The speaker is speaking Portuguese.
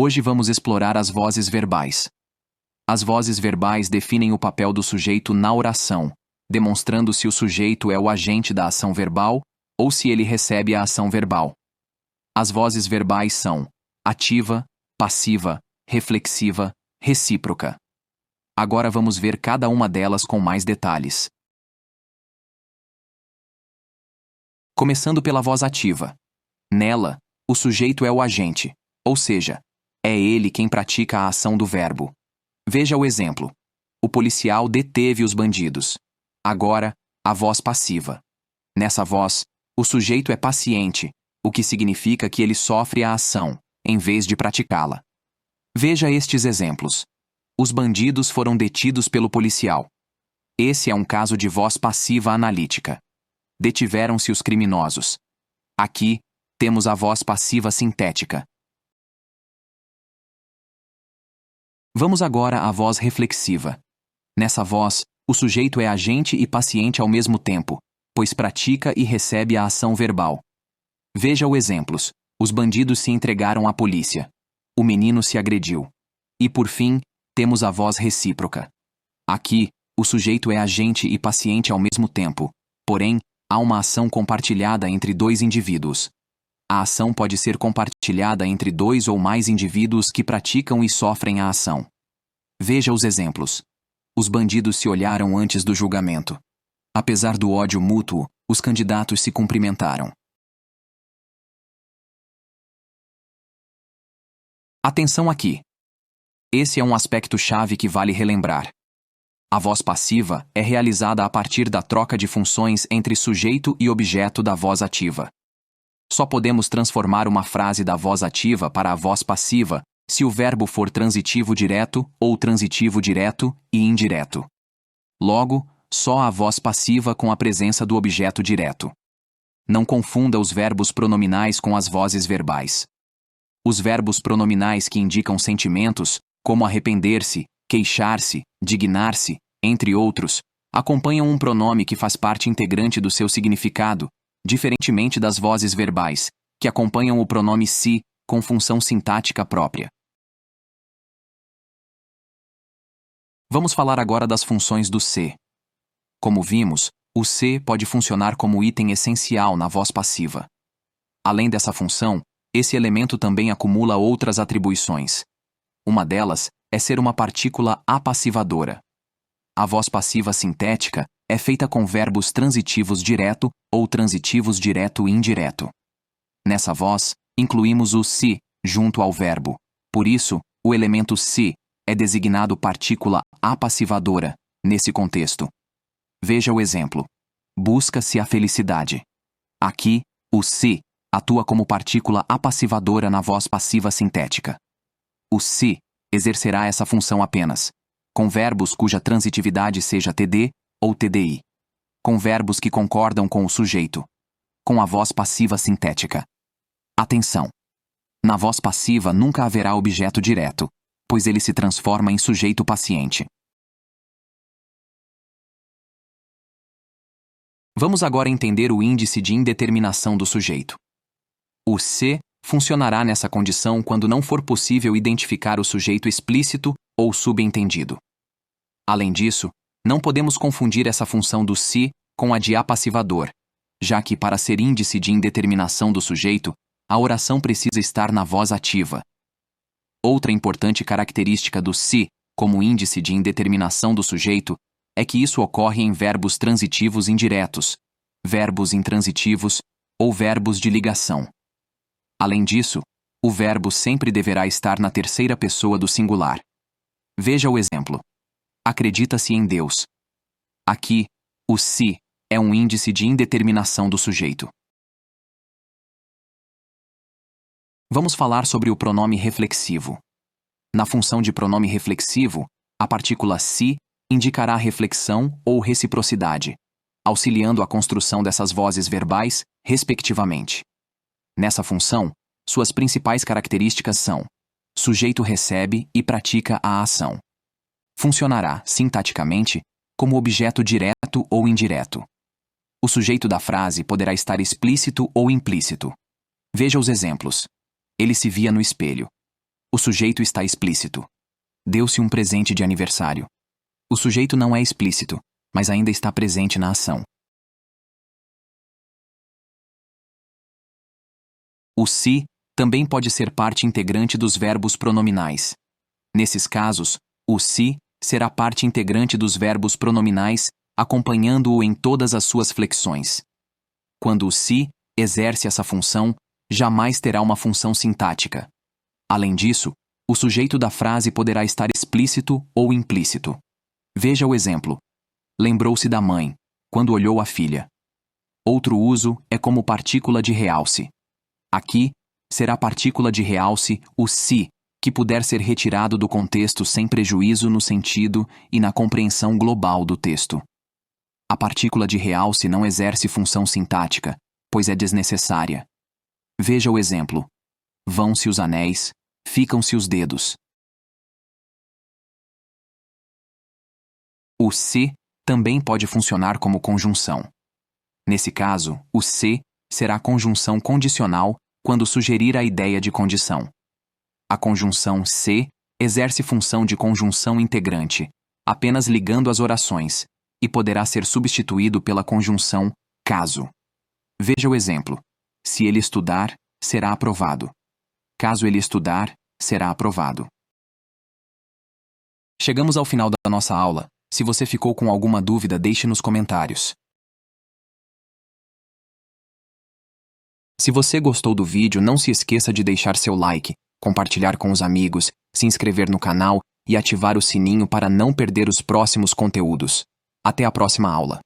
Hoje vamos explorar as vozes verbais. As vozes verbais definem o papel do sujeito na oração, demonstrando se o sujeito é o agente da ação verbal ou se ele recebe a ação verbal. As vozes verbais são ativa, passiva, reflexiva, recíproca. Agora vamos ver cada uma delas com mais detalhes. Começando pela voz ativa. Nela, o sujeito é o agente, ou seja, é ele quem pratica a ação do verbo. Veja o exemplo. O policial deteve os bandidos. Agora, a voz passiva. Nessa voz, o sujeito é paciente, o que significa que ele sofre a ação, em vez de praticá-la. Veja estes exemplos. Os bandidos foram detidos pelo policial. Esse é um caso de voz passiva analítica. Detiveram-se os criminosos. Aqui, temos a voz passiva sintética. Vamos agora à voz reflexiva. Nessa voz, o sujeito é agente e paciente ao mesmo tempo, pois pratica e recebe a ação verbal. Veja os exemplos. Os bandidos se entregaram à polícia. O menino se agrediu. E por fim, temos a voz recíproca. Aqui, o sujeito é agente e paciente ao mesmo tempo, porém, há uma ação compartilhada entre dois indivíduos. A ação pode ser compartilhada entre dois ou mais indivíduos que praticam e sofrem a ação. Veja os exemplos. Os bandidos se olharam antes do julgamento. Apesar do ódio mútuo, os candidatos se cumprimentaram. Atenção aqui. Esse é um aspecto-chave que vale relembrar. A voz passiva é realizada a partir da troca de funções entre sujeito e objeto da voz ativa. Só podemos transformar uma frase da voz ativa para a voz passiva se o verbo for transitivo direto ou transitivo direto e indireto. Logo, só a voz passiva com a presença do objeto direto. Não confunda os verbos pronominais com as vozes verbais. Os verbos pronominais que indicam sentimentos, como arrepender-se, queixar-se, dignar-se, entre outros, acompanham um pronome que faz parte integrante do seu significado, diferentemente das vozes verbais, que acompanham o pronome se, com função sintática própria. Vamos falar agora das funções do se. Como vimos, o se pode funcionar como item essencial na voz passiva. Além dessa função, esse elemento também acumula outras atribuições. Uma delas é ser uma partícula apassivadora. A voz passiva sintética é feita com verbos transitivos direto ou transitivos direto e indireto. Nessa voz, incluímos o se junto ao verbo. Por isso, o elemento se é designado partícula apassivadora, nesse contexto. Veja o exemplo. Busca-se a felicidade. Aqui, o se atua como partícula apassivadora na voz passiva sintética. O se exercerá essa função apenas com verbos cuja transitividade seja TD ou TDI, com verbos que concordam com o sujeito, com a voz passiva sintética. Atenção! Na voz passiva nunca haverá objeto direto, pois ele se transforma em sujeito paciente. Vamos agora entender o índice de indeterminação do sujeito. O se funcionará nessa condição quando não for possível identificar o sujeito explícito ou subentendido. Além disso, não podemos confundir essa função do se com a de apassivador, já que para ser índice de indeterminação do sujeito, a oração precisa estar na voz ativa. Outra importante característica do se como índice de indeterminação do sujeito é que isso ocorre em verbos transitivos indiretos, verbos intransitivos ou verbos de ligação. Além disso, o verbo sempre deverá estar na terceira pessoa do singular. Veja o exemplo. Acredita-se em Deus. Aqui, o se é um índice de indeterminação do sujeito. Vamos falar sobre o pronome reflexivo. Na função de pronome reflexivo, a partícula se indicará reflexão ou reciprocidade, auxiliando a construção dessas vozes verbais, respectivamente. Nessa função, suas principais características são: sujeito recebe e pratica a ação. Funcionará, sintaticamente, como objeto direto ou indireto. O sujeito da frase poderá estar explícito ou implícito. Veja os exemplos. Ele se via no espelho. O sujeito está explícito. Deu-se um presente de aniversário. O sujeito não é explícito, mas ainda está presente na ação. O se também pode ser parte integrante dos verbos pronominais. Nesses casos, o se será parte integrante dos verbos pronominais, acompanhando-o em todas as suas flexões. Quando o se exerce essa função, jamais terá uma função sintática. Além disso, o sujeito da frase poderá estar explícito ou implícito. Veja o exemplo. Lembrou-se da mãe, quando olhou a filha. Outro uso é como partícula de realce. Aqui, será partícula de realce o se, que puder ser retirado do contexto sem prejuízo no sentido e na compreensão global do texto. A partícula de realce não exerce função sintática, pois é desnecessária. Veja o exemplo. Vão-se os anéis, ficam-se os dedos. O se também pode funcionar como conjunção. Nesse caso, o se será conjunção condicional quando sugerir a ideia de condição. A conjunção se exerce função de conjunção integrante, apenas ligando as orações, e poderá ser substituído pela conjunção caso. Veja o exemplo. Se ele estudar, será aprovado. Caso ele estudar, será aprovado. Chegamos ao final da nossa aula. Se você ficou com alguma dúvida, deixe nos comentários. Se você gostou do vídeo, não se esqueça de deixar seu like, compartilhar com os amigos, se inscrever no canal e ativar o sininho para não perder os próximos conteúdos. Até a próxima aula.